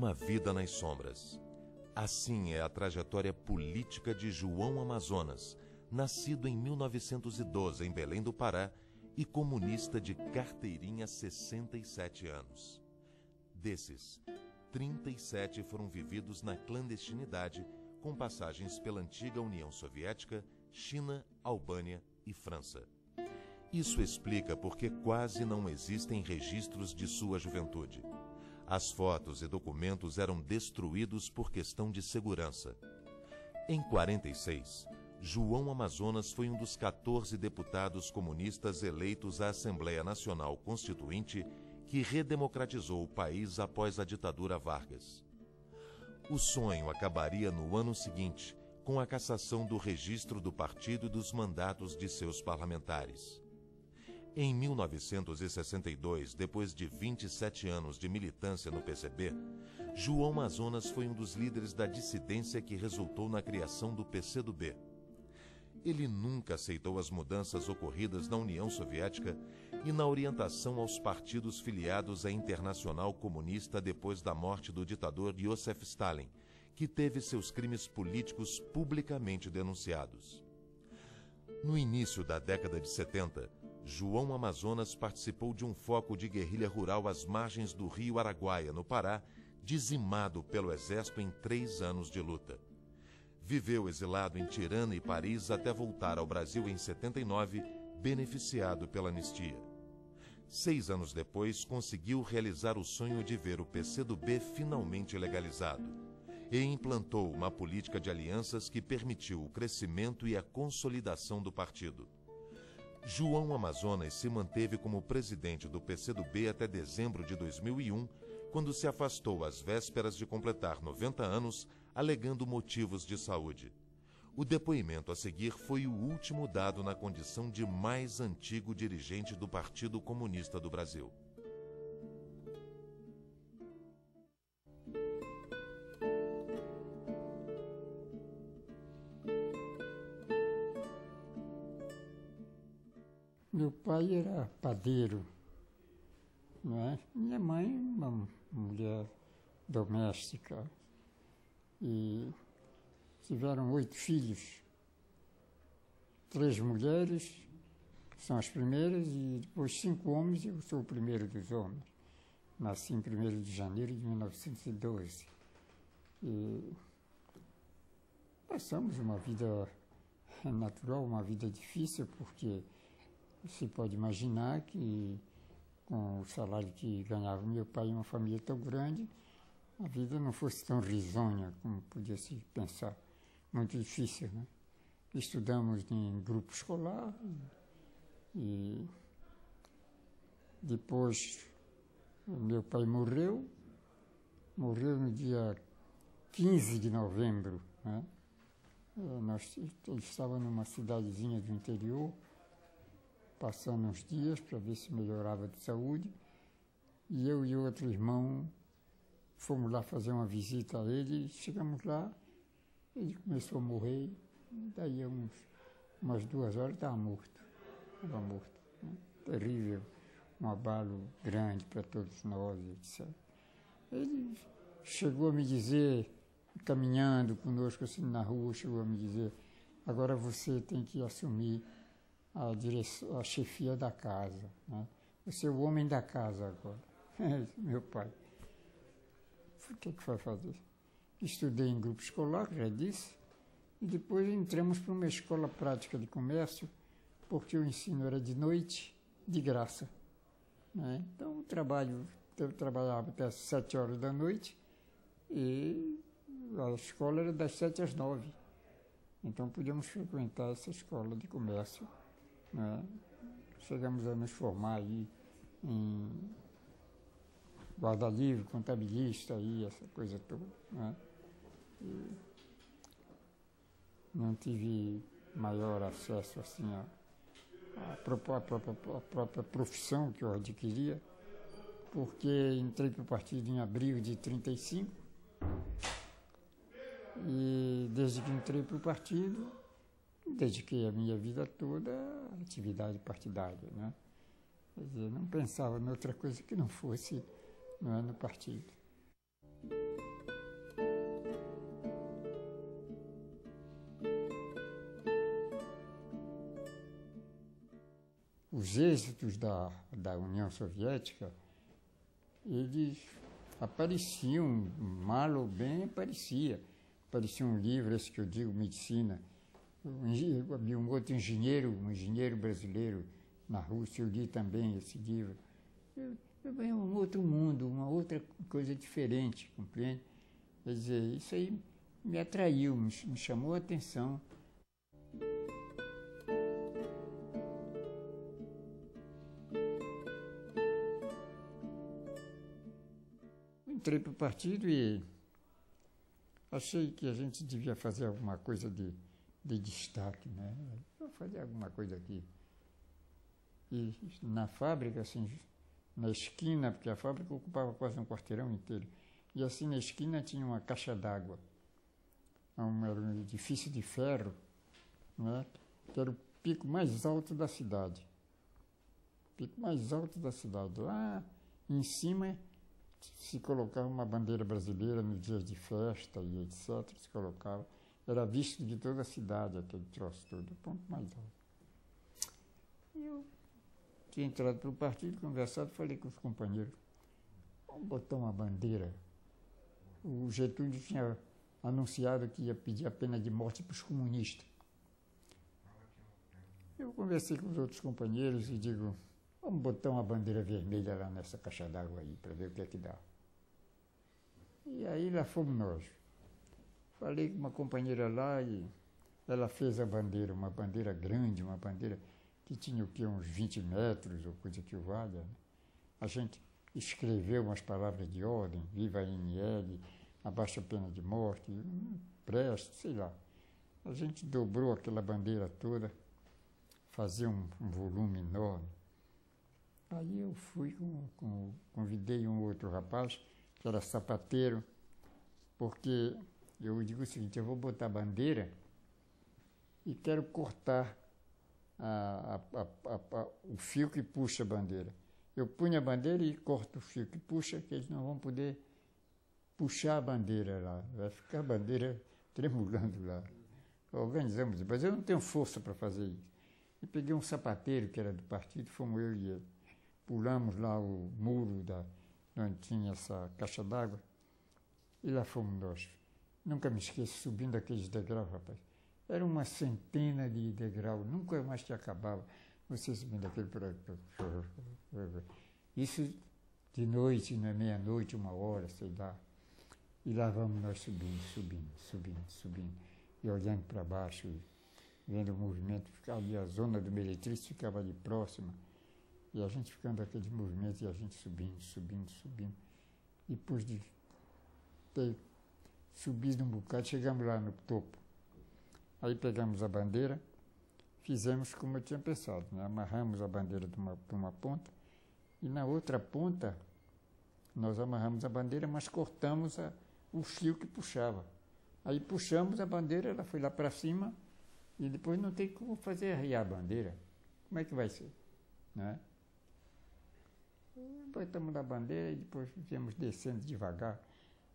uma vida nas sombras. Assim é a trajetória política de João Amazonas, nascido em 1912 em Belém do Pará e comunista de carteirinha há 67 anos. Desses, 37 foram vividos na clandestinidade, com passagens pela antiga União Soviética, China, Albânia e França. Isso explica porque quase não existem registros de sua juventude. As fotos e documentos eram destruídos por questão de segurança. Em 46, João Amazonas foi um dos 14 deputados comunistas eleitos à Assembleia Nacional Constituinte que redemocratizou o país após a ditadura Vargas. O sonho acabaria no ano seguinte, com a cassação do registro do partido e dos mandatos de seus parlamentares. Em 1962, depois de 27 anos de militância no PCB, João Amazonas foi um dos líderes da dissidência que resultou na criação do PCdoB. Ele nunca aceitou as mudanças ocorridas na União Soviética e na orientação aos partidos filiados à Internacional Comunista depois da morte do ditador Iosif Stalin, que teve seus crimes políticos publicamente denunciados. No início da década de 70, João Amazonas participou de um foco de guerrilha rural às margens do rio Araguaia, no Pará, dizimado pelo exército em 3 anos de luta. Viveu exilado em Tirana e Paris até voltar ao Brasil em 79, beneficiado pela anistia. 6 anos depois, conseguiu realizar o sonho de ver o PCdoB finalmente legalizado e implantou uma política de alianças que permitiu o crescimento e a consolidação do partido. João Amazonas se manteve como presidente do PCdoB até dezembro de 2001, quando se afastou às vésperas de completar 90 anos, alegando motivos de saúde. O depoimento a seguir foi o último dado na condição de mais antigo dirigente do Partido Comunista do Brasil. Meu pai era padeiro, não é? Minha mãe, uma mulher doméstica. E tiveram 8 filhos. 3 mulheres, são as primeiras, e depois 5 homens, e eu sou o primeiro dos homens. Nasci em 1º de janeiro de 1912. E passamos uma vida natural, uma vida difícil, porque você pode imaginar que, com o salário que ganhava meu pai em uma família tão grande, a vida não fosse tão risonha como podia se pensar. Muito difícil, né? Estudamos em grupo escolar e depois meu pai morreu no dia 15 de novembro, né? Ele estava numa cidadezinha do interior, passando uns dias para ver se melhorava de saúde, e eu e outro irmão fomos lá fazer uma visita a ele. Chegamos lá, ele começou a morrer, daí umas 2 horas estava morto, né? Terrível, um abalo grande para todos nós, etc. Ele chegou a me dizer, caminhando conosco assim na rua, chegou a me dizer: agora você tem que assumir a chefia da casa, né? Você é o homem da casa agora. Meu pai. O que vai fazer? Estudei em grupo escolar, já disse, e depois entramos para uma escola prática de comércio, porque o ensino era de noite, de graça, né? Então eu trabalhava até às 7 horas da noite, e a escola era das 7 às 9. Então podíamos frequentar essa escola de comércio, né? Chegamos a nos formar aí em guarda-livre, contabilista, aí, essa coisa toda, né? E não tive maior acesso assim à própria profissão que eu adquiria, porque entrei para o partido em abril de 35, e desde que entrei para o partido, dediquei a minha vida toda à atividade partidária, né? Quer dizer, não pensava em outra coisa que não fosse, não é, no partido. Os êxitos da União Soviética, eles apareciam, mal ou bem, aparecia. Aparecia um livro, esse que eu digo, Medicina. Havia um outro engenheiro, um engenheiro brasileiro na Rússia, eu li também esse livro. É um outro mundo, uma outra coisa diferente, compreende? Quer dizer, isso aí me atraiu, me chamou a atenção. Entrei para o partido e achei que a gente devia fazer alguma coisa de destaque, né? Vou fazer alguma coisa aqui. E na fábrica, assim, na esquina, porque a fábrica ocupava quase um quarteirão inteiro, e assim na esquina tinha uma caixa d'água. Era um edifício de ferro, né? Que era o pico mais alto da cidade. O pico mais alto da cidade. Lá em cima se colocava uma bandeira brasileira nos dias de festa e etc. Se colocava. Era visto de toda a cidade, aquele troço todo, o ponto mais alto. E eu tinha entrado para o partido, conversado, falei com os companheiros, vamos botar uma bandeira. O Getúlio tinha anunciado que ia pedir a pena de morte para os comunistas. Eu conversei com os outros companheiros e digo, vamos botar uma bandeira vermelha lá nessa caixa d'água aí, para ver o que é que dá. E aí lá fomos nós. Falei com uma companheira lá e ela fez a bandeira, uma bandeira grande, uma bandeira que tinha o quê, uns 20 metros ou coisa que o valha. Né? A gente escreveu umas palavras de ordem, viva a NL, abaixa a pena de morte, preste, sei lá. A gente dobrou aquela bandeira toda, fazia um volume enorme. Aí eu fui, convidei um outro rapaz, que era sapateiro, porque eu digo o seguinte, eu vou botar a bandeira e quero cortar o fio que puxa a bandeira. Eu punho a bandeira e corto o fio que puxa, que eles não vão poder puxar a bandeira lá. Vai ficar a bandeira tremulando lá. Organizamos, mas eu não tenho força para fazer isso. E peguei um sapateiro que era do partido, fomos eu e ele. Pulamos lá o muro onde tinha essa caixa d'água e lá fomos nós. Nunca me esqueço, subindo aqueles degraus, rapaz. Era uma centena de degraus, nunca mais que acabava. Você subindo aquele por aí. Isso de noite, na meia-noite, 1h, sei lá. E lá vamos nós subindo. E olhando para baixo, e vendo o movimento. Ali a zona do Meretriz ficava ali próxima. E a gente ficando aquele movimento e a gente subindo. E depois de ter subido um bocado, chegamos lá no topo. Aí pegamos a bandeira, fizemos como eu tinha pensado, né? Amarramos a bandeira de uma ponta e na outra ponta nós amarramos a bandeira, mas cortamos o fio que puxava. Aí puxamos a bandeira, ela foi lá para cima e depois não tem como fazer arriar a bandeira. Como é que vai ser? Né? Botamos na bandeira e depois viemos descendo devagar,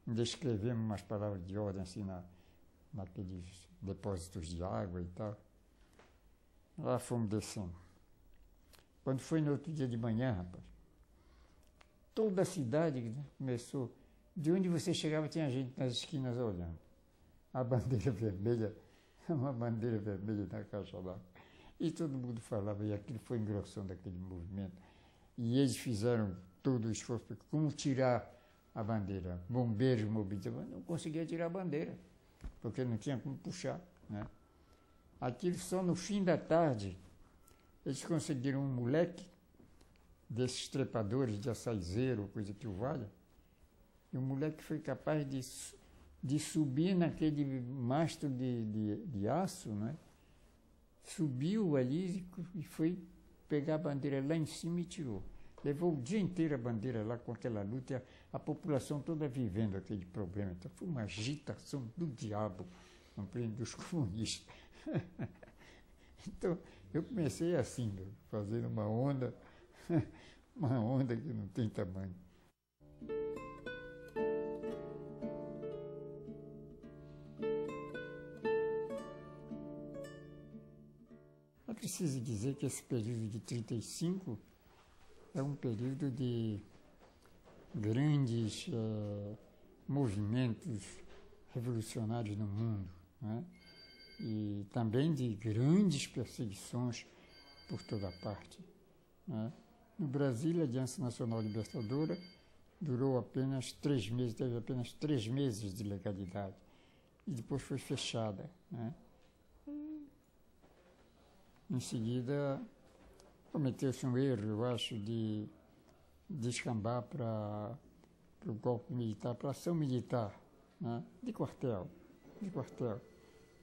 ainda escrevemos umas palavras de ordem assim naqueles depósitos de água e tal. Lá fomos descendo. Quando foi no outro dia de manhã, rapaz, toda a cidade, né, começou, de onde você chegava tinha gente nas esquinas olhando. A bandeira vermelha, uma bandeira vermelha na caixa d'água. E todo mundo falava, e aquilo foi engrossando aquele movimento. E eles fizeram todo o esforço, porque como tirar a bandeira? Bombeiros mobilizados, não conseguia tirar a bandeira, porque não tinha como puxar, né? Aquilo só no fim da tarde, eles conseguiram um moleque desses trepadores de açaizeiro, coisa que o valha, e o moleque foi capaz de subir naquele mastro de aço, né? Subiu ali e foi pegar a bandeira lá em cima e tirou. Levou o dia inteiro a bandeira lá com aquela luta e a população toda vivendo aquele problema. Então foi uma agitação do diabo, compreende, dos comunistas. Então eu comecei assim, fazendo uma onda que não tem tamanho. preciso dizer que esse período de 35 é um período de grandes movimentos revolucionários no mundo, né? E também de grandes perseguições por toda parte, né? No Brasil, a Aliança Nacional Libertadora durou apenas 3 meses, teve apenas 3 meses de legalidade e depois foi fechada, né? Em seguida, cometeu-se um erro, eu acho, de descambar para o golpe militar, para a ação militar, né? De quartel.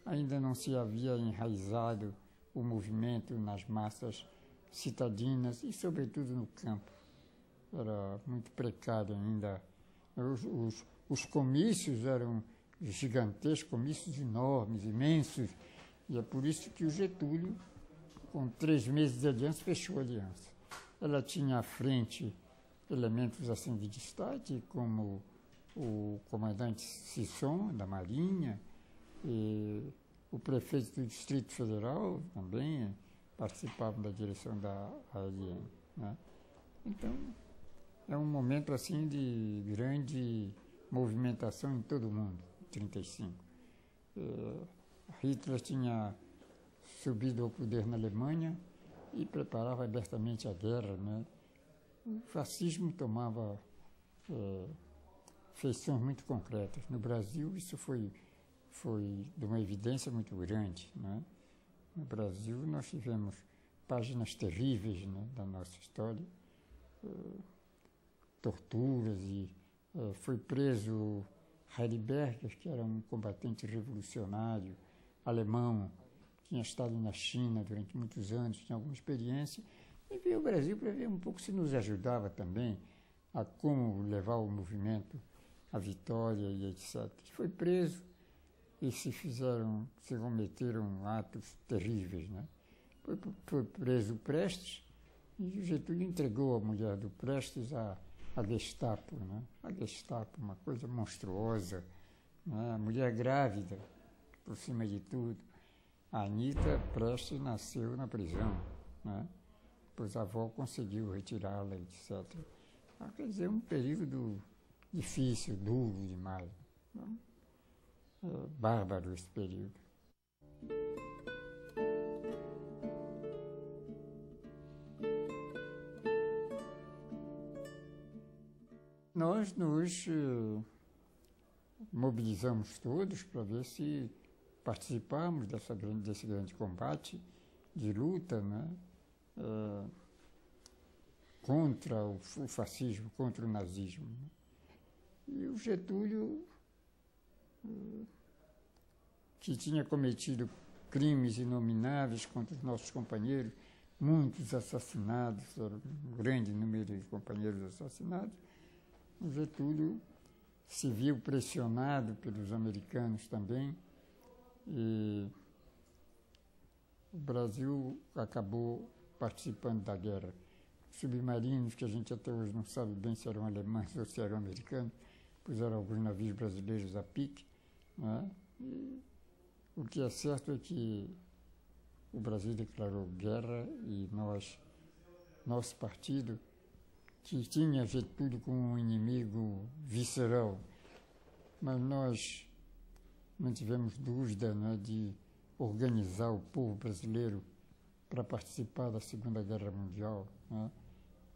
Ainda não se havia enraizado o movimento nas massas citadinas e, sobretudo, no campo. Era muito precário ainda. Os comícios eram gigantescos, comícios enormes, imensos, e é por isso que o Getúlio, com 3 meses de aliança, fechou a aliança. Ela tinha à frente elementos assim de destaque, como o comandante Sisson, da Marinha, e o prefeito do Distrito Federal também participavam da direção da ALN, né? Então, é um momento assim de grande movimentação em todo o mundo, 35. Hitler tinha subido ao poder na Alemanha e preparava abertamente a guerra, né? O fascismo tomava feições muito concretas. No Brasil, isso foi de uma evidência muito grande, né? No Brasil, nós tivemos páginas terríveis, né, da nossa história, torturas, e foi preso Heidelberger, que era um combatente revolucionário alemão, tinha estado na China durante muitos anos, tinha alguma experiência, e veio ao Brasil para ver um pouco se nos ajudava também a como levar o movimento à vitória e etc. Foi preso e se cometeram atos terríveis, né? Foi preso o Prestes e o Getúlio entregou a mulher do Prestes à Gestapo, né? A Gestapo, uma coisa monstruosa, né? A mulher grávida, por cima de tudo. A Anita Prestes nasceu na prisão, né? Pois a avó conseguiu retirá-la, etc. Quer dizer, um período difícil, duro demais. Bárbaro esse período. Nós nos mobilizamos todos para ver se participamos desse grande combate de luta, né? Contra o fascismo, contra o nazismo, né? E o Getúlio, que tinha cometido crimes inomináveis contra os nossos companheiros, muitos assassinados, um grande número de companheiros assassinados, o Getúlio se viu pressionado pelos americanos também, e o Brasil acabou participando da guerra. Submarinos, que a gente até hoje não sabe bem se eram alemães ou se eram americanos, puseram alguns navios brasileiros a pique, né? E o que é certo é que o Brasil declarou guerra e nosso partido, que tinha Getúlio como um inimigo visceral, mas nós não tivemos dúvida, né, de organizar o povo brasileiro para participar da Segunda Guerra Mundial, né,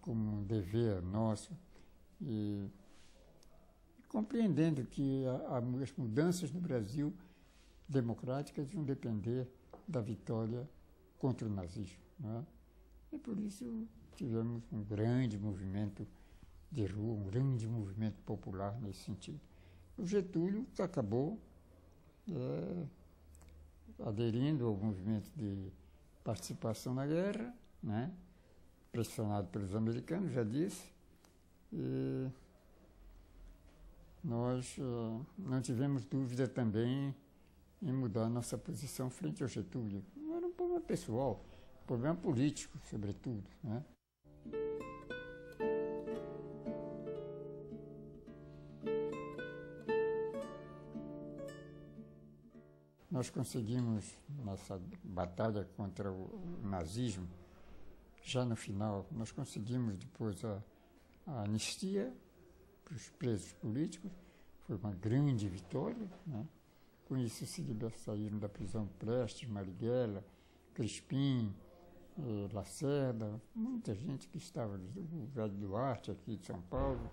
como um dever nosso, e compreendendo que as mudanças no Brasil democráticas iam depender da vitória contra o nazismo, né? E por isso tivemos um grande movimento de rua, um grande movimento popular nesse sentido. O Getúlio acabou aderindo ao movimento de participação na guerra, né? Pressionado pelos americanos, já disse, e nós não tivemos dúvida também em mudar nossa posição frente ao Getúlio. Não era um problema pessoal, um problema político, sobretudo, né? nós conseguimos, nessa batalha contra o nazismo, já no final, nós conseguimos depois a anistia para os presos políticos, foi uma grande vitória, né? Com isso saíram da prisão Prestes, Marighella, Crispim, Lacerda, muita gente que estava, o Velho Duarte aqui de São Paulo,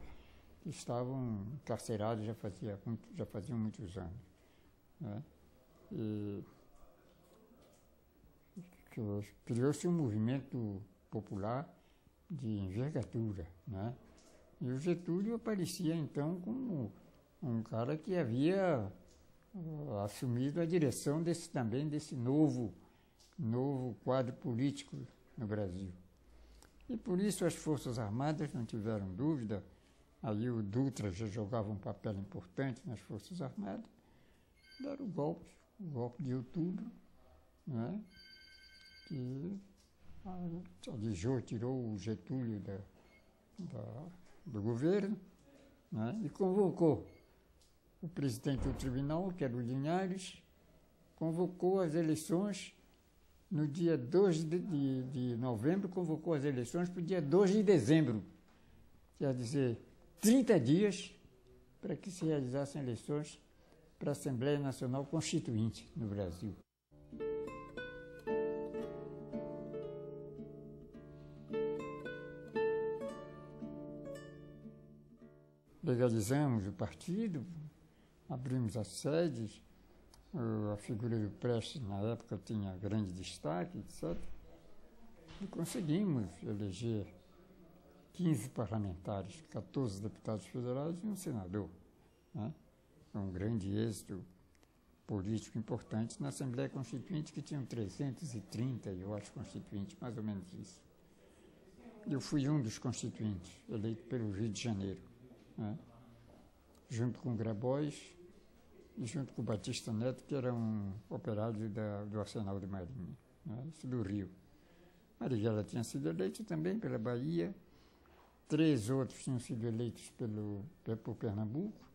que estavam encarcerados já faziam muitos anos, né? E criou-se um movimento popular de envergadura, né? E o Getúlio aparecia então como um cara que havia assumido a direção desse novo quadro político no Brasil. E por isso as Forças Armadas não tiveram dúvida, aí o Dutra já jogava um papel importante nas Forças Armadas, deram o golpe de outubro, né? Que alijou, tirou o Getúlio do governo, né? E convocou o presidente do tribunal, que era o Linhares, convocou as eleições no dia 2 de novembro, convocou as eleições para o dia 2 de dezembro. Quer dizer, 30 dias para que se realizassem eleições para a Assembleia Nacional Constituinte no Brasil. Legalizamos o partido, abrimos as sedes, a figura do Prestes na época tinha grande destaque, etc. E conseguimos eleger 15 parlamentares, 14 deputados federais e um senador, né? Um grande êxito político importante na Assembleia Constituinte, que tinham 330, eu acho, constituintes, mais ou menos isso. Eu fui um dos constituintes, eleito pelo Rio de Janeiro, né? Junto com o Grabois e junto com o Batista Neto, que era um operário do Arsenal de Marinha, né? Isso do Rio. Marighella tinha sido eleito também pela Bahia, 3 outros tinham sido eleitos por Pernambuco,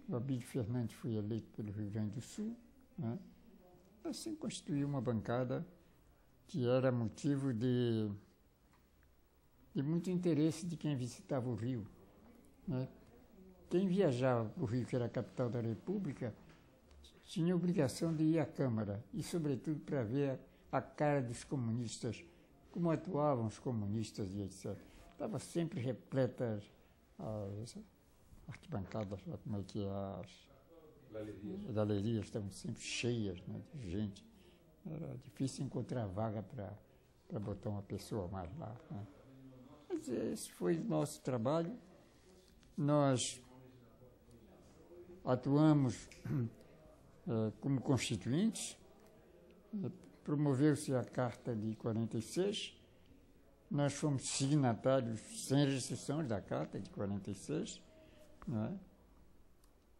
o Abílio Fernandes foi eleito pelo Rio Grande do Sul, né? Assim constituiu uma bancada que era motivo de muito interesse de quem visitava o Rio, né? Quem viajava para o Rio, que era a capital da República, tinha obrigação de ir à Câmara, e sobretudo para ver a cara dos comunistas, como atuavam os comunistas e etc. Estava sempre repleta as arquibancadas, como é que é, as galerias estavam sempre cheias, né, de gente. Era difícil encontrar vaga para botar uma pessoa mais lá, né? Mas esse foi o nosso trabalho. Nós atuamos como constituintes, promoveu-se a Carta de 46, nós fomos signatários sem restrições da Carta de 46, não é?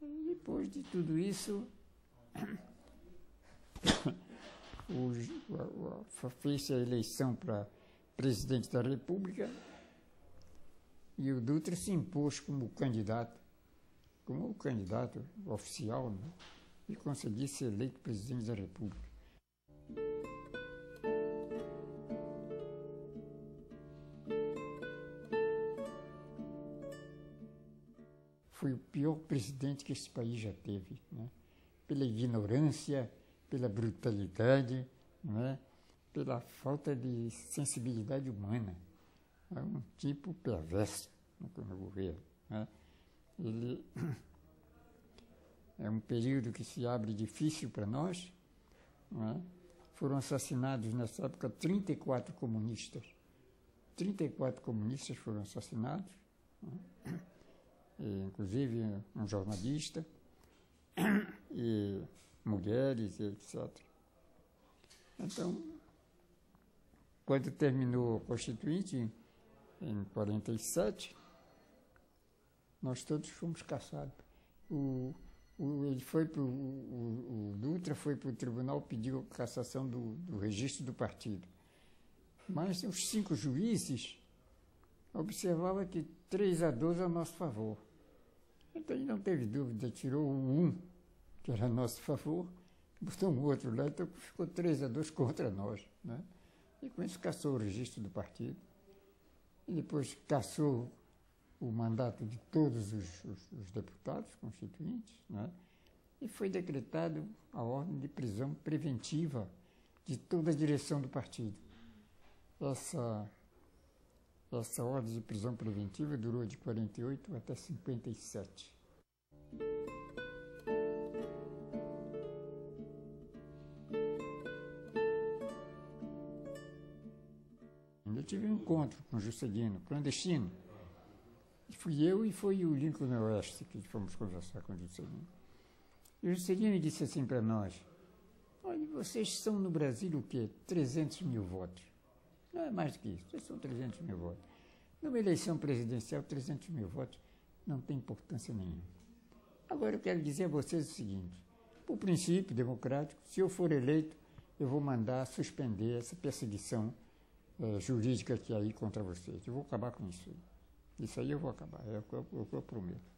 E depois de tudo isso, fez-se a eleição para presidente da República e o Dutra se impôs como candidato oficial, né? E conseguiu ser eleito presidente da República. Foi o pior presidente que esse país já teve, né? Pela ignorância, pela brutalidade, né? Pela falta de sensibilidade humana. É um tipo perverso no governo, né? Ele é um período que se abre difícil para nós, né? Foram assassinados nessa época 34 comunistas. 34 comunistas foram assassinados, né? Inclusive um jornalista, e mulheres, etc. Então, quando terminou o Constituinte, em 47, nós todos fomos caçados. O Dutra foi para o tribunal, pediu a cassação do registro do partido. Mas os 5 juízes observavam que 3-2 a nosso favor. Então ele não teve dúvida, tirou o 1, que era a nosso favor, botou um outro lá, então ficou 3-2 contra nós, né? E com isso cassou o registro do partido. E depois cassou o mandato de todos os deputados constituintes, né? E foi decretado a ordem de prisão preventiva de toda a direção do partido. Essa ordem de prisão preventiva durou de 48 até 57. Eu tive um encontro com o Juscelino, clandestino. Fui eu e foi o Lincoln Oeste que fomos conversar com o Juscelino. E o Juscelino disse assim para nós: olha, vocês são no Brasil o quê? 300 mil votos. Não é mais do que isso, vocês são 300 mil votos. Numa eleição presidencial, 300 mil votos não tem importância nenhuma. Agora eu quero dizer a vocês o seguinte: por princípio democrático, se eu for eleito, eu vou mandar suspender essa perseguição jurídica que há aí contra vocês. Eu vou acabar com isso. Isso aí eu vou acabar, é o que eu prometo.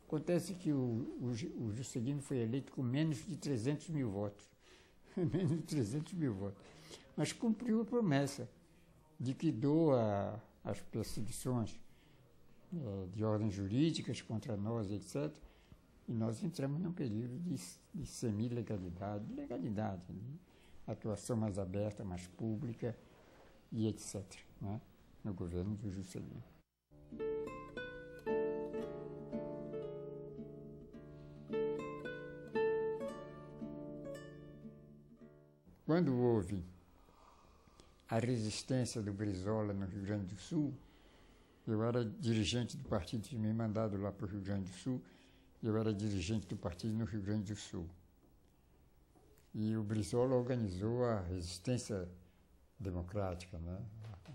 Acontece que o Juscelino foi eleito com menos de 300 mil votos. Menos de 300 mil votos. Mas cumpriu a promessa de que doa as perseguições de ordens jurídicas contra nós, etc. E nós entramos num período de semi-legalidade, legalidade, né? Atuação mais aberta, mais pública e etc., né? No governo do Juscelino. Quando houve a resistência do Brizola no Rio Grande do Sul, eu era dirigente do partido, tinha me mandado lá para o Rio Grande do Sul, eu era dirigente do partido no Rio Grande do Sul. E o Brizola organizou a resistência democrática, né?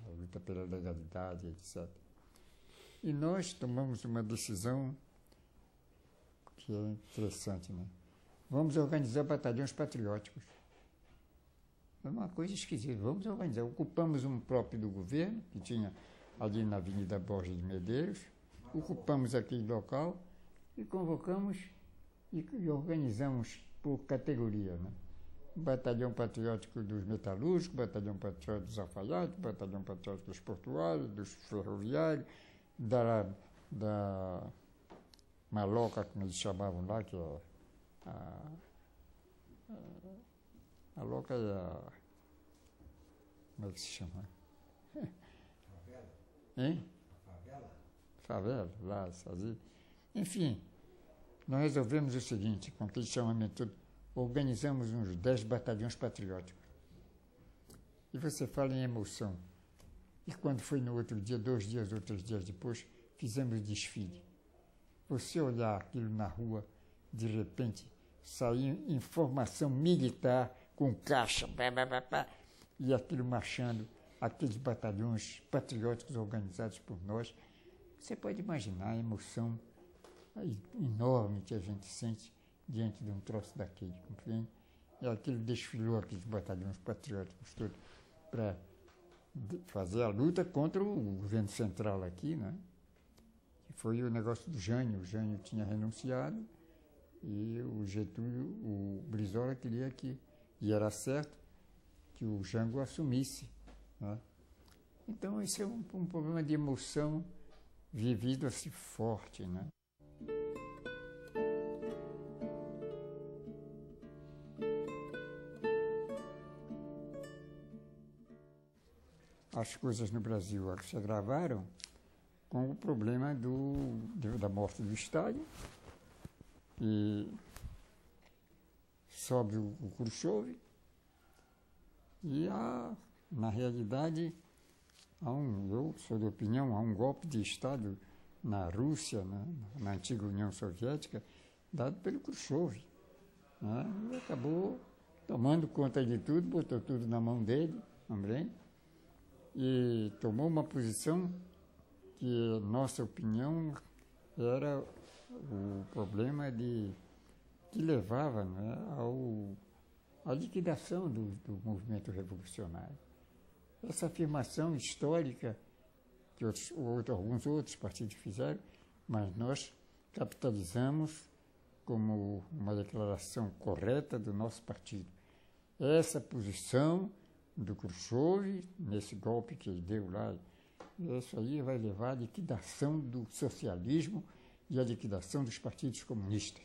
A luta pela legalidade, etc. E nós tomamos uma decisão que é interessante, né? Vamos organizar batalhões patrióticos. É uma coisa esquisita. Vamos organizar. Ocupamos um próprio do governo, que tinha ali na Avenida Borges de Medeiros, ocupamos aquele local e convocamos e organizamos por categoria, né? Batalhão Patriótico dos Metalúrgicos, Batalhão Patriótico dos Alfaiates, Batalhão Patriótico dos Portuários, dos Ferroviários, da Maloca, como eles chamavam lá, que é a Loca é a... Como é que se chama? Favela? Hein? Favela? Favela, lá, fazia. Enfim, nós resolvemos o seguinte, com aquele chamamento todo, organizamos uns 10 batalhões patrióticos. E você fala em emoção. E quando foi no outro dia, 2 dias ou 3 dias depois, fizemos desfile. Você olhar aquilo na rua, de repente, saiu informação militar com caixa, e aquilo marchando, aqueles batalhões patrióticos organizados por nós. Você pode imaginar a emoção enorme que a gente sente diante de um troço daquele, compreende? E aquilo desfilou, aqueles batalhões patrióticos todos, para fazer a luta contra o governo central aqui, né? Que foi o negócio do Jânio. O Jânio tinha renunciado e o Getúlio, o Brizola queria que, e era certo, que o Jango assumisse, né? Então, esse é um problema de emoção vivido assim forte, né? As coisas no Brasil se agravaram com o problema da morte do Stalin e sobe o Khrushchev e na realidade, eu sou de opinião, há um golpe de Estado na Rússia, né, na antiga União Soviética, dado pelo Khrushchev, né, e acabou tomando conta de tudo, botou tudo na mão dele, também, e tomou uma posição que, nossa opinião, era o problema que levava, né, à liquidação do movimento revolucionário. Essa afirmação histórica que alguns outros partidos fizeram, mas nós capitalizamos como uma declaração correta do nosso partido. Essa posição do Khrushchev, nesse golpe que ele deu lá, isso aí vai levar à liquidação do socialismo e à liquidação dos partidos comunistas.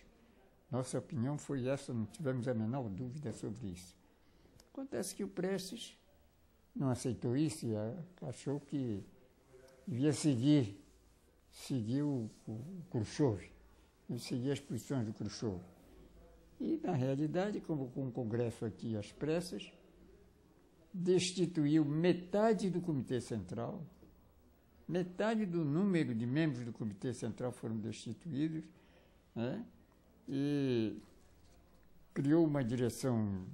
Nossa opinião foi essa, não tivemos a menor dúvida sobre isso. Acontece que o Prestes não aceitou isso e achou que devia seguir o Khrushchev, seguir as posições do Khrushchev. E, na realidade, convocou um congresso aqui às pressas, destituiu metade do Comitê Central, metade do número de membros do Comitê Central foram destituídos, né? E criou uma direção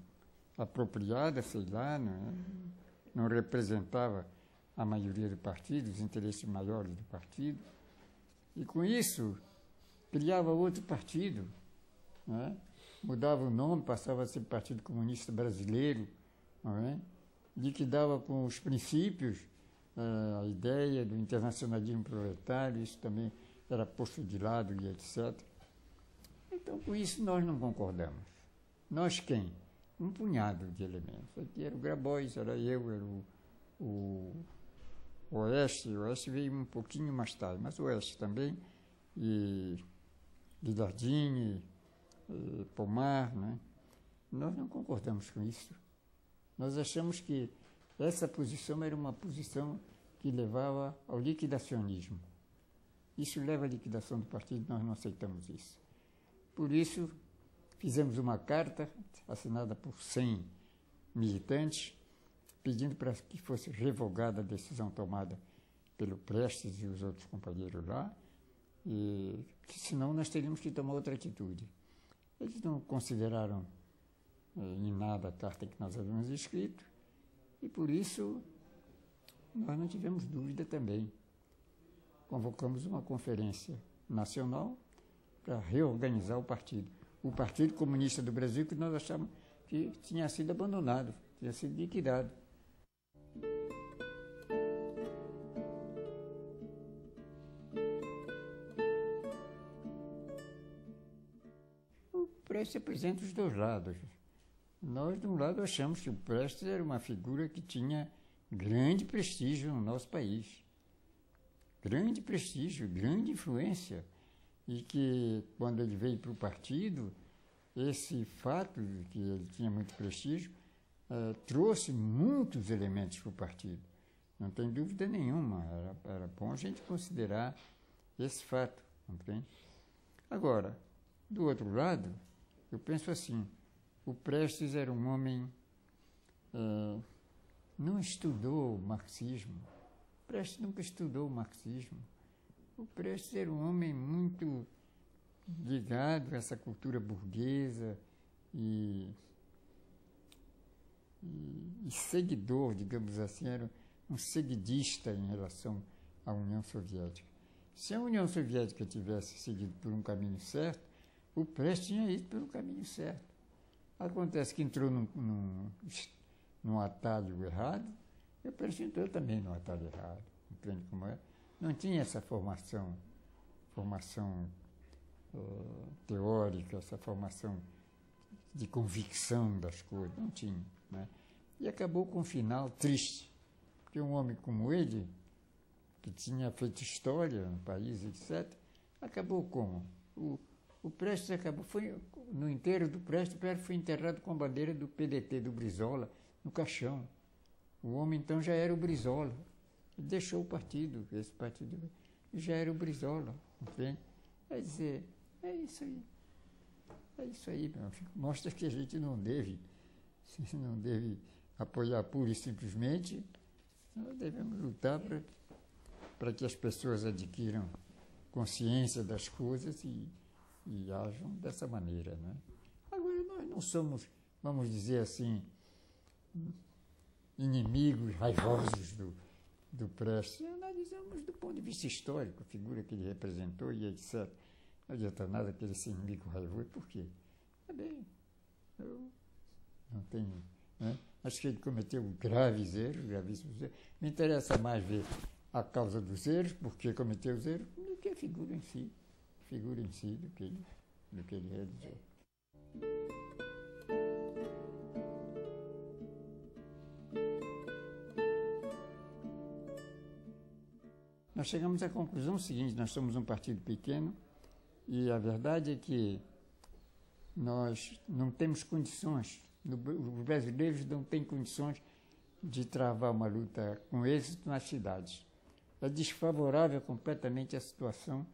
apropriada, sei lá, não representava a maioria do partido, os interesses maiores do partido, e com isso criava outro partido, né? Mudava o nome, passava a ser Partido Comunista Brasileiro, não é? Liquidava com os princípios a ideia do internacionalismo proletário, isso também era posto de lado e etc. Então, com isso, nós não concordamos. Nós quem? Um punhado de elementos. Aqui era o Grabois, era eu, era o Oeste. O Oeste veio um pouquinho mais tarde, mas o Oeste também, e Guilhardini, Pomar, né? Nós não concordamos com isso. Nós achamos que essa posição era uma posição que levava ao liquidacionismo. Isso leva à liquidação do partido, nós não aceitamos isso. Por isso, fizemos uma carta assinada por 100 militantes, pedindo para que fosse revogada a decisão tomada pelo Prestes e os outros companheiros lá, e que senão nós teríamos que tomar outra atitude. Eles não consideraram em nada a carta que nós havíamos escrito, e por isso nós não tivemos dúvida também. Convocamos uma conferência nacional para reorganizar o Partido Comunista do Brasil, que nós achamos que tinha sido abandonado, tinha sido liquidado. O Prestes apresenta os dois lados. Nós, de um lado, achamos que o Prestes era uma figura que tinha grande prestígio no nosso país. Grande prestígio, grande influência. E que, quando ele veio para o partido, esse fato de que ele tinha muito prestígio trouxe muitos elementos para o partido. Não tem dúvida nenhuma. Era bom a gente considerar esse fato. Entende? Agora, do outro lado, eu penso assim, o Prestes era um homem, não estudou marxismo. O Prestes nunca estudou marxismo. O Prestes era um homem muito ligado a essa cultura burguesa e seguidor, digamos assim, era um seguidista em relação à União Soviética. Se a União Soviética tivesse seguido por um caminho certo, o Prestes tinha ido pelo caminho certo. Acontece que entrou num atalho errado, e o Prestes entrou também num atalho errado. Entende como é? Não tinha essa formação teórica, essa formação de convicção das coisas, não tinha, né? E acabou com um final triste, porque um homem como ele, que tinha feito história no país, etc., acabou como? O Prestes acabou, no enterro do Prestes, o Prestes foi enterrado com a bandeira do PDT, do Brizola, no caixão. O homem, então, já era o Brizola. Ele deixou o partido, esse partido já era o Brizola, entende? Quer dizer, é isso aí, meu filho. Mostra que a gente não deve apoiar pura e simplesmente, nós devemos lutar para que as pessoas adquiram consciência das coisas e ajam dessa maneira, né? Agora, nós não somos, vamos dizer assim, inimigos raivosos do Prestes. Analisamos do ponto de vista histórico, a figura que ele representou e etc. Não adianta nada que ele seja inimigo raivoso, por quê? Bem, eu não tenho, né? Acho que ele cometeu graves erros, gravíssimos erros. Me interessa mais ver a causa dos erros, porque cometeu os erros, do que a figura em si. Do que do que ele realizou. Nós chegamos à conclusão seguinte: nós somos um partido pequeno e a verdade é que nós não temos condições, os brasileiros não têm condições de travar uma luta com êxito nas cidades. É desfavorável completamente a situação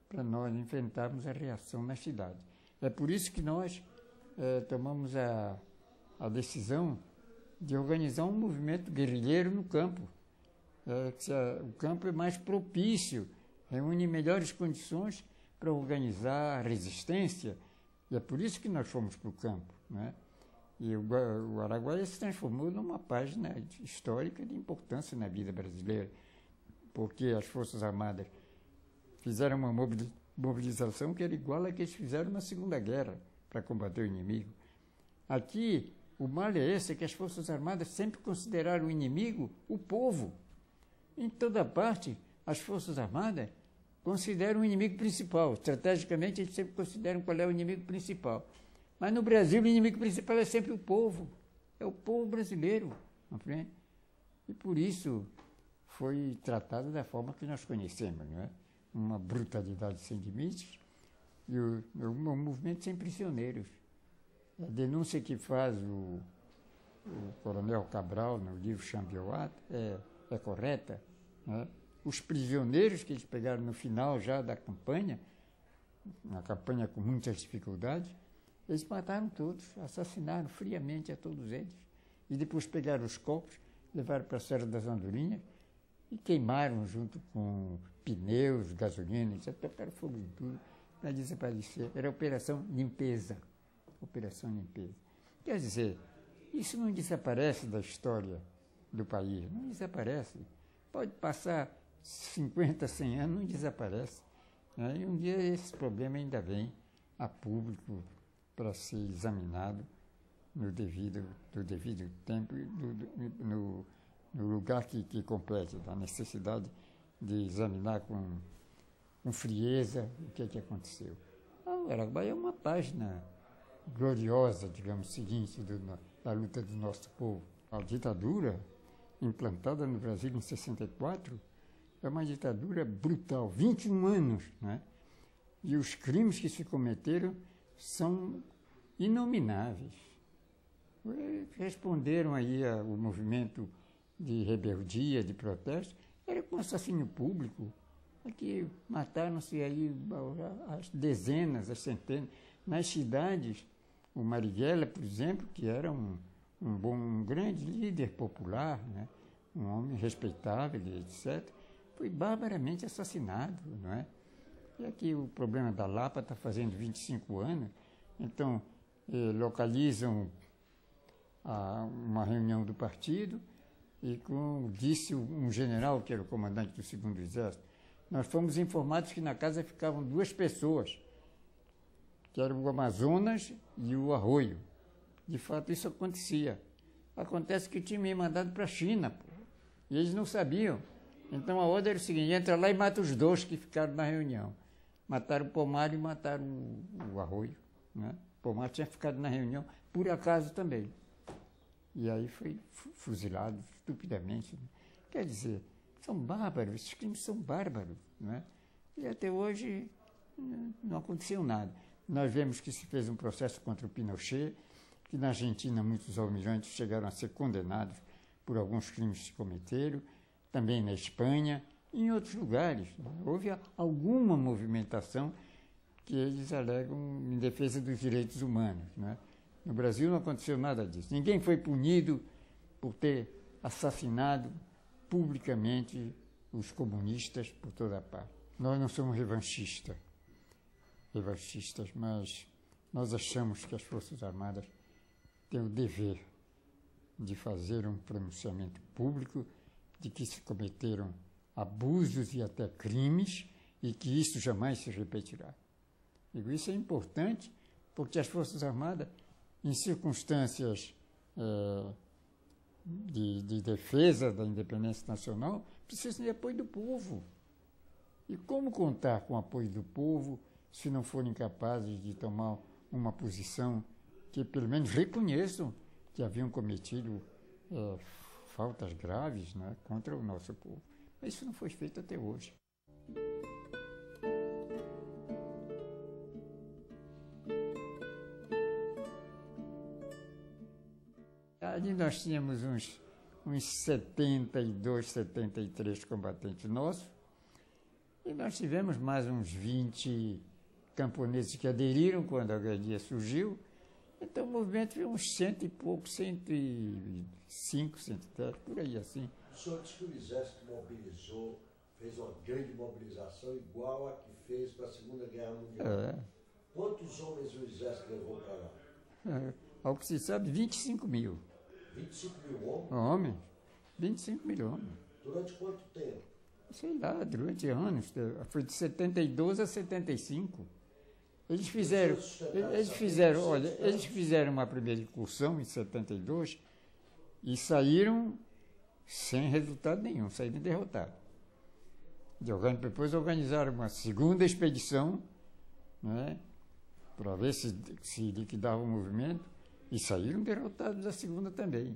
para nós enfrentarmos a reação nas cidades. É por isso que nós tomamos a decisão de organizar um movimento guerrilheiro no campo. O campo é mais propício, reúne melhores condições para organizar a resistência, e é por isso que nós fomos para o campo, né? E o Araguaia se transformou numa página histórica de importância na vida brasileira, porque as Forças Armadas fizeram uma mobilização que era igual à que eles fizeram na Segunda Guerra para combater o inimigo. Aqui, o mal é esse, é que as Forças Armadas sempre consideraram o inimigo o povo. Em toda parte, as Forças Armadas consideram o inimigo principal. Estrategicamente, eles sempre consideram qual é o inimigo principal. Mas no Brasil, o inimigo principal é sempre o povo. É o povo brasileiro. Compreende? E por isso foi tratado da forma que nós conhecemos, não é? Uma brutalidade sem limites e um movimento sem prisioneiros. A denúncia que faz o coronel Cabral no livro Chambiot é correta, né? Os prisioneiros que eles pegaram no final já da campanha, uma campanha com muitas dificuldades, eles mataram todos, assassinaram friamente a todos eles. E depois pegaram os corpos, levaram para a Serra das Andorinhas e queimaram junto com pneus, gasolina, etc. Tocaram fogo em tudo para desaparecer. Era Operação Limpeza. Operação Limpeza. Quer dizer, isso não desaparece da história do país, não desaparece. Pode passar 50, 100 anos, não desaparece, né? E um dia esse problema ainda vem a público para ser examinado no devido tempo, no lugar que complete, a necessidade de examinar com frieza o que aconteceu. O Araguaia é uma página gloriosa, digamos, seguinte da luta do nosso povo. A ditadura implantada no Brasil em 64 é uma ditadura brutal, 21 anos, né? E os crimes que se cometeram são inomináveis. Responderam aí ao movimento de rebeldia, de protesto, era com assassínio público. Aqui mataram-se aí as dezenas, as centenas. Nas cidades, o Marighella, por exemplo, que era um grande líder popular, né? Um homem respeitável, etc., foi barbaramente assassinado, não é? E aqui o problema da Lapa está fazendo 25 anos, então localizam uma reunião do partido e, como disse um general, que era o comandante do 2º Exército, nós fomos informados que na casa ficavam 2 pessoas, que eram o Amazonas e o Arroio. De fato, isso acontecia. Acontece que tinha me mandado para a China, pô, e eles não sabiam. Então a ordem era o seguinte: entra lá e mata os 2 que ficaram na reunião. Mataram o Pomário e mataram o Arroio, né? O Pomário tinha ficado na reunião, por acaso também. E aí foi fuzilado estupidamente. Quer dizer, são bárbaros, esses crimes são bárbaros, não é? E até hoje não aconteceu nada. Nós vemos que se fez um processo contra o Pinochet, que na Argentina muitos almirantes chegaram a ser condenados por alguns crimes que cometeram, também na Espanha, e em outros lugares. Houve alguma movimentação que eles alegam em defesa dos direitos humanos, né? No Brasil não aconteceu nada disso. Ninguém foi punido por ter assassinado publicamente os comunistas por toda a parte. Nós não somos revanchistas, mas nós achamos que as Forças Armadas têm o dever de fazer um pronunciamento público de que se cometeram abusos e até crimes e que isso jamais se repetirá. Digo, isso é importante porque as Forças Armadas, em circunstâncias de defesa da independência nacional, precisam de apoio do povo. E como contar com o apoio do povo se não forem capazes de tomar uma posição que pelo menos reconheçam que haviam cometido faltas graves, né, contra o nosso povo. Mas isso não foi feito até hoje. Ali nós tínhamos uns 72, 73 combatentes nossos, e nós tivemos mais uns 20 camponeses que aderiram quando a guerrilha surgiu. Então o movimento foi uns 100 e pouco, 105, 110, por aí assim. O senhor disse que o Exército mobilizou, fez uma grande mobilização igual a que fez para a Segunda Guerra Mundial. Quantos homens o Exército levou para lá? Ao que se sabe, 25 mil. 25 mil homens? Homens, 25 mil homens. Durante quanto tempo? Sei lá, durante anos. Foi de 72 a 75. Eles fizeram uma primeira incursão em 72 e saíram sem resultado nenhum, saíram derrotados. Depois organizaram uma segunda expedição, né, para ver se liquidava o movimento, e saíram derrotados da segunda também.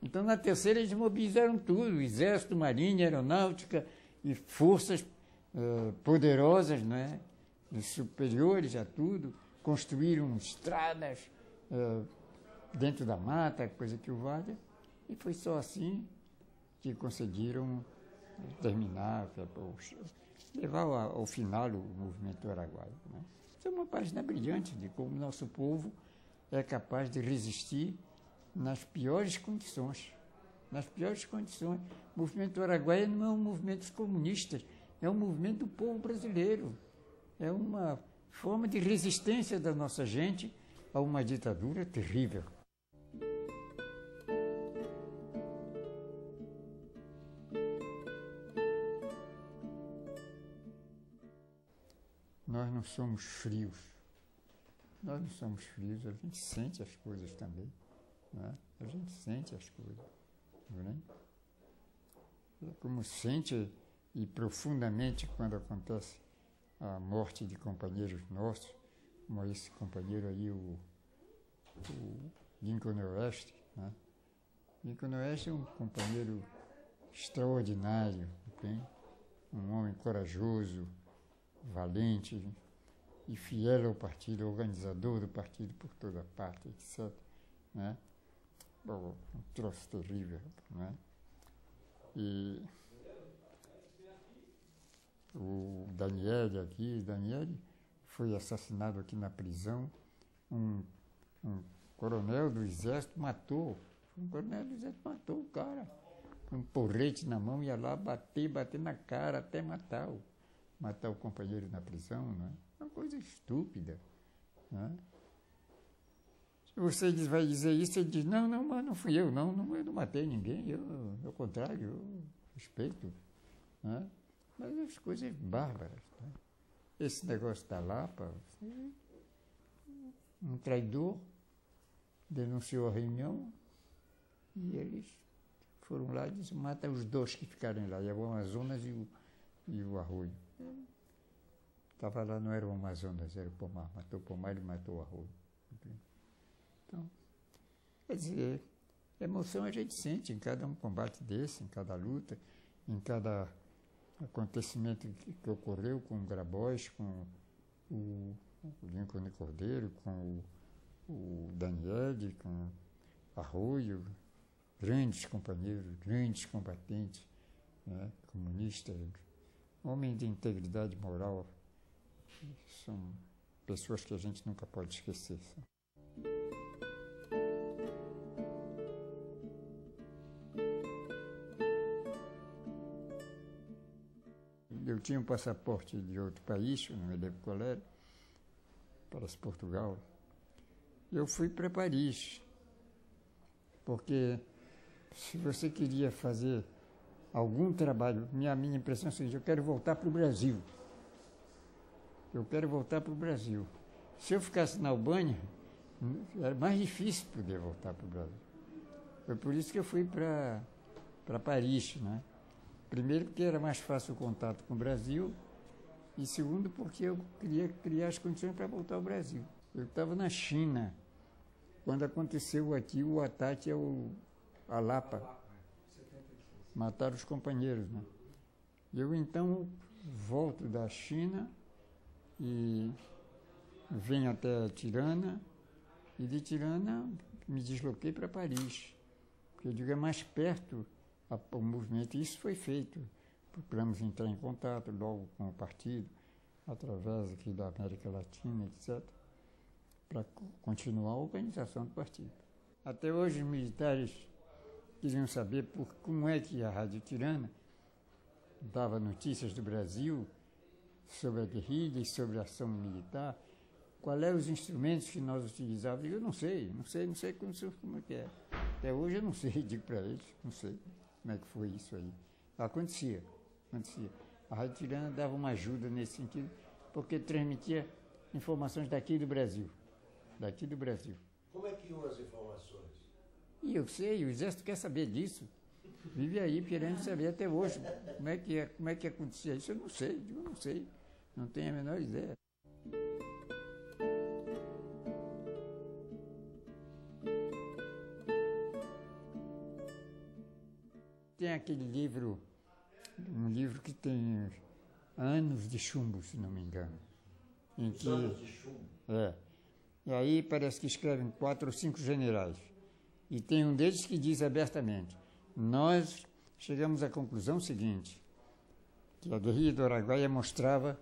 Então, na terceira, eles mobilizaram tudo, exército, marinha, aeronáutica e forças poderosas, né, superiores a tudo, construíram estradas dentro da mata, coisa que o valha, e foi só assim que conseguiram terminar, levar ao final o movimento araguaia, né? Isso é uma página brilhante de como nosso povo é capaz de resistir nas piores condições. Nas piores condições. O movimento araguaia não é um movimento dos comunistas, é um movimento do povo brasileiro. É uma forma de resistência da nossa gente a uma ditadura terrível. Nós não somos frios. Nós não somos frios, a gente sente as coisas também. Né? A gente sente as coisas. Não é? Como sente e profundamente quando acontece a morte de companheiros nossos, como esse companheiro aí, o Lincoln Oeste. Né? Lincoln Oeste é um companheiro extraordinário, okay? Um homem corajoso, valente e fiel ao partido, organizador do partido por toda parte, etc. Né? Um troço terrível. Né? E o Daniele foi assassinado aqui na prisão. Um coronel do exército matou. Um coronel do exército matou o cara. Com um porrete na mão, ia lá bater na cara até matar o companheiro na prisão. Né? Uma coisa estúpida. Né? Se você vai dizer isso, ele diz, não, mas não fui eu não matei ninguém, ao contrário, eu respeito. Né? Mas as coisas bárbaras. Né? Esse negócio da Lapa, um traidor denunciou a reunião e eles foram lá e disseram, mata os dois que ficarem lá, o Amazonas e o Arroio. Estava lá, não era o Amazonas, era o Pomar. Matou o Pomar e matou o Arroio. Então, quer dizer, emoção a gente sente em cada um combate desse, em cada luta, em cada acontecimento que ocorreu com o Grabois, com o Lincoln Cordeiro, com o Daniele, com Arroio, grandes companheiros, grandes combatentes, né, comunistas, homens de integridade moral, são pessoas que a gente nunca pode esquecer. Eu tinha um passaporte de outro país, eu não me lembro qual era, parece Portugal. Eu fui para Paris, porque se você queria fazer algum trabalho, minha impressão é a seguinte, eu quero voltar para o Brasil. Eu quero voltar para o Brasil. Se eu ficasse na Albânia, era mais difícil poder voltar para o Brasil. Foi por isso que eu fui para Paris, né? Primeiro porque era mais fácil o contato com o Brasil E segundo, porque eu queria criar as condições para voltar ao Brasil. Eu estava na China, quando aconteceu aqui o ataque à Lapa. Mataram os companheiros, né? Eu, então, volto da China e venho até Tirana, e de Tirana me desloquei para Paris, porque eu digo, é mais perto o movimento, e isso foi feito. Procuramos entrar em contato logo com o partido, através aqui da América Latina, etc., para continuar a organização do partido. Até hoje, os militares queriam saber como é que a Rádio Tirana dava notícias do Brasil sobre a guerrilha e sobre a ação militar, quais eram os instrumentos que nós utilizávamos. Eu não sei como é que é. Até hoje eu não sei, digo para eles, não sei como é que foi isso aí. Acontecia. A Rádio Tirana dava uma ajuda nesse sentido, porque transmitia informações daqui do Brasil. Como é que iam as informações? E eu sei, o Exército quer saber disso. Vive aí querendo saber até hoje como é que acontecia isso. Eu não sei, não tenho a menor ideia. Tem aquele livro, um livro que tem Anos de Chumbo, se não me engano. Anos de Chumbo? É. E aí parece que escrevem 4 ou 5 generais. E tem um deles que diz abertamente: nós chegamos à conclusão seguinte, que a guerrilha do Araguaia mostrava